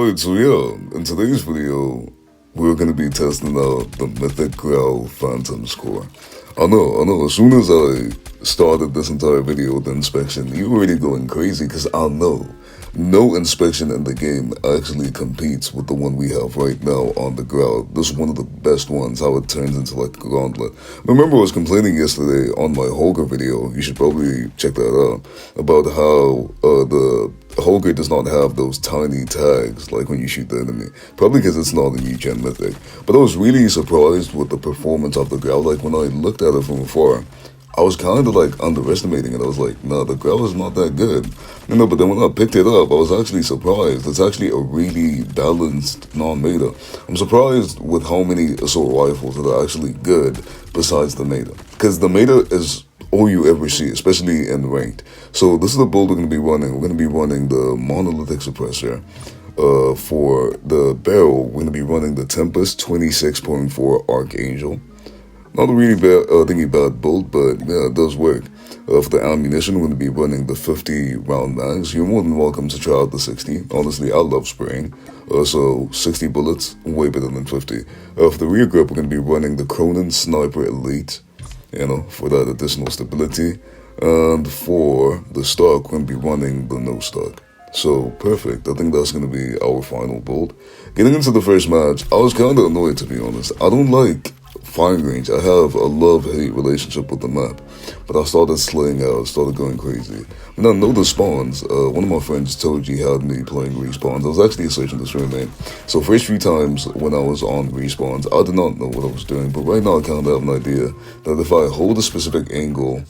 Alright, so yeah, in today's video, we're gonna be testing out the Mythic Grau Phantom score. I know, as soon as I started this entire video with the inspection, you were already going crazy because I know no inspection in the game actually competes with the one we have right now on the Grau. This is one of the best ones, how it turns into like a gauntlet. Remember I was complaining yesterday on my Holger video, you should probably check that out, about how the Holger does not have those tiny tags like when you shoot the enemy. Probably because it's not a new gen mythic. But I was really surprised with the performance of the Grau. Like when I looked at it from afar, I was kind of like underestimating it. I was like, nah, the Grau is not that good. But then when I picked it up, I was actually surprised. It's actually a really balanced non-meta. I'm surprised with how many assault rifles that are actually good besides the meta. Because the meta is all you ever see, especially in ranked. So this is the build we're going to be running. We're going to be running the monolithic suppressor. For the barrel, we're going to be running the Tempest 26.4 Archangel. Not a really bad, thingy bad build, but yeah, it does work. For the ammunition, we're going to be running the 50 round mags. You're more than welcome to try out the 60. Honestly, I love spraying. So 60 bullets, way better than 50. For the rear grip, we're going to be running the Cronin Sniper Elite, for that additional stability. And for the stock, we're going to be running the no stock. So, perfect. I think that's going to be our final build. Getting into the first match, I was kind of annoyed, to be honest. I don't like firing range. I have a love-hate relationship with the map. But I started slaying out, started going crazy. When I know the spawns, one of my friends told you had me playing respawns. I was actually searching this Framerate. So first few times when I was on respawns, I did not know what I was doing. But right now I kind of have an idea that if I hold a specific angle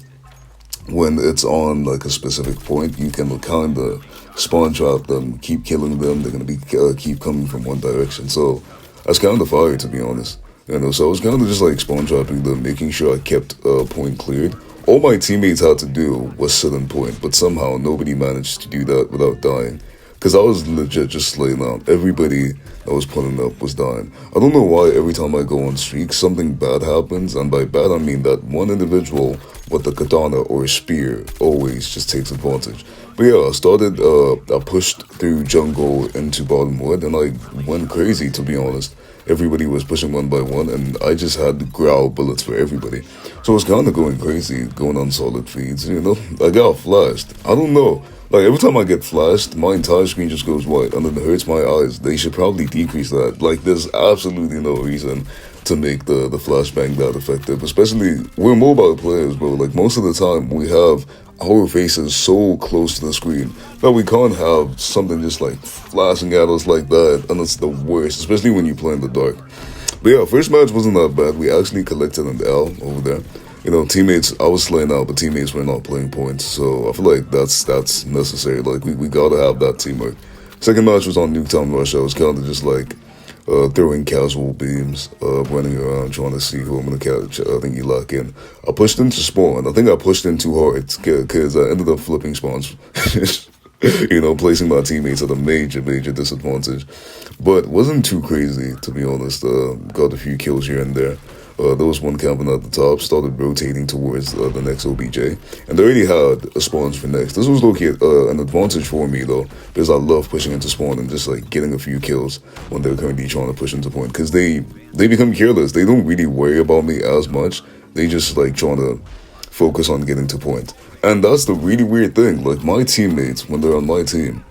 when it's on like a specific point, you can kind of spawn trap them, keep killing them. They're going to be keep coming from one direction. So that's kind of fire, to be honest. So I was kind of just like spawn trapping them, making sure I kept point cleared. All my teammates had to do was sit in point, but somehow nobody managed to do that without dying. Because I was legit just slaying out. Everybody that was pulling up was dying. I don't know why every time I go on streaks, something bad happens. And by bad, I mean that one individual with the katana or a spear always just takes advantage. But yeah, I pushed through jungle into bottom wood, and I went crazy, to be honest. Everybody was pushing one by one, and I just had the Grau bullets for everybody. So I was kind of going crazy, going on solid feeds, I got flashed. I don't know. Like, every time I get flashed, my entire screen just goes white, and then it hurts my eyes. They should probably decrease that. Like, there's absolutely no reason to make the flashbang that effective. Especially, we're mobile players, bro. Like, most of the time, we have our faces so close to the screen that we can't have something just, like, flashing at us like that, and it's the worst, especially when you play in the dark. But yeah, first match wasn't that bad. We actually collected an L over there. Teammates, I was slaying out, but teammates were not playing points. So I feel like that's necessary. Like, we gotta have that teamwork. Second match was on Nuketown Rush. I was kind of just like throwing casual beams, running around, trying to see who I'm gonna catch. I think you lock in. I pushed into spawn. I think I pushed in too hard because I ended up flipping spawns. Placing my teammates at a major disadvantage. But wasn't too crazy, to be honest. Got a few kills here and there. There was one camping at the top, started rotating towards the next OBJ, and they already had a spawns for next. This was an advantage for me, though, because I love pushing into spawn and just like getting a few kills when they're currently trying to push into point, because they become careless. They don't really worry about me as much. They just like trying to focus on getting to point. And that's the really weird thing. Like, my teammates, when they're on my team,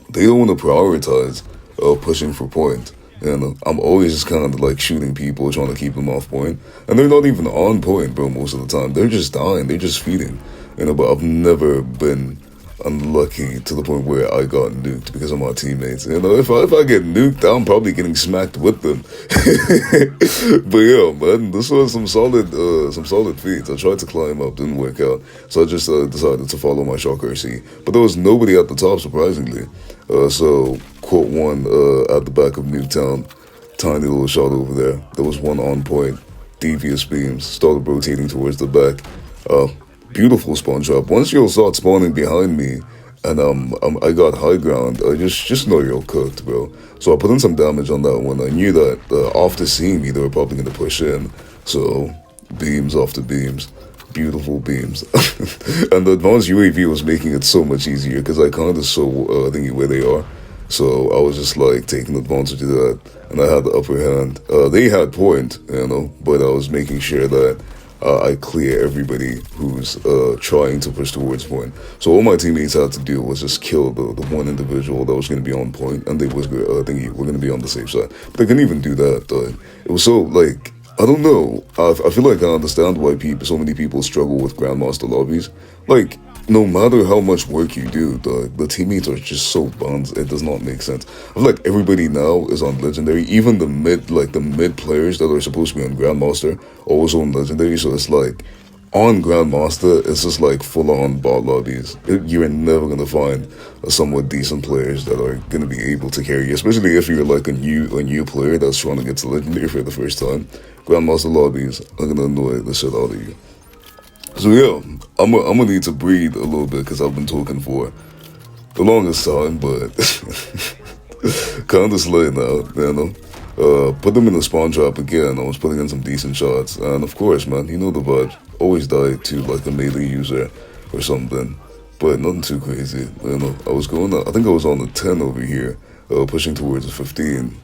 they don't want to prioritize pushing for point. I'm always just kind of like shooting people, trying to keep them off point. And they're not even on point, bro, most of the time. They're just dying. They're just feeding. But I've never been unlucky to the point where I got nuked because of my teammates. If I get nuked, I'm probably getting smacked with them. But yeah, man, this was some solid feats. I tried to climb up, didn't work out. So I just decided to follow my shock RC. But there was nobody at the top, surprisingly. So quote one at the back of Nuketown, tiny little shot over there. There was one on point, devious beams, started rotating towards the back. Beautiful spawn trap. Once you'll start spawning behind me, and I got high ground, I just know you're cooked, bro. So I put in some damage on that one. I knew that after seeing me, they were probably going to push in. So beams after beams, beautiful beams. And the advanced UAV was making it so much easier because I kind of saw where they are. So I was just like taking advantage of that, and I had the upper hand. They had point, but I was making sure that I clear everybody who's trying to push towards point. So all my teammates had to do was just kill the one individual that was going to be on point, and they was thinking we're going to be on the safe side. But they couldn't even do that. It was so like, I don't know. I feel like I understand why so many people struggle with Grandmaster lobbies. Like, no matter how much work you do, the teammates are just so buns. It does not make sense. I feel like everybody now is on Legendary. Even the mid players that are supposed to be on Grandmaster are also on Legendary. So it's like, on Grandmaster, it's just like full-on bot lobbies. You're never gonna find somewhat decent players that are gonna be able to carry you, especially if you're like a new player that's trying to get to Legendary for the first time. Grandmaster lobbies are gonna annoy the shit out of you. So yeah, I'm gonna need to breathe a little bit because I've been talking for the longest time, but kind of slay now, put them in the spawn trap again. I was putting in some decent shots, and of course, man, you know the vibe. Always die to like a melee user or something, but nothing too crazy. I was I think I was on the 10 over here, pushing towards the 15.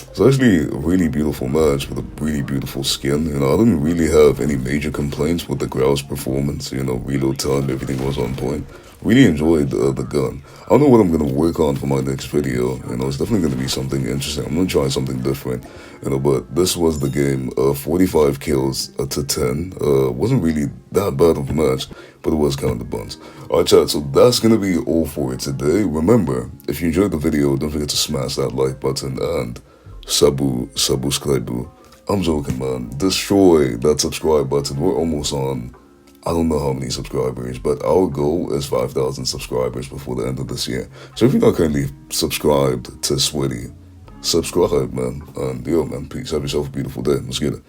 It's actually a really beautiful match with a really beautiful skin. I didn't really have any major complaints with the Grau's performance. Reload time, everything was on point. Really enjoyed the gun. I don't know what I'm going to work on for my next video. It's definitely going to be something interesting. I'm going to try something different. But this was the game. 45 kills to 10. Wasn't really that bad of a match, but it was kind of the buns. Alright, chat, so that's going to be all for today. Remember, if you enjoyed the video, don't forget to smash that like button and subscribe. I'm joking, man. Destroy that subscribe button. We're almost on, I don't know how many subscribers, but our goal is 5,000 subscribers before the end of this year. So if you're not currently subscribed to Sweaty, subscribe, man. And yo, man, peace. Have yourself a beautiful day. Let's get it.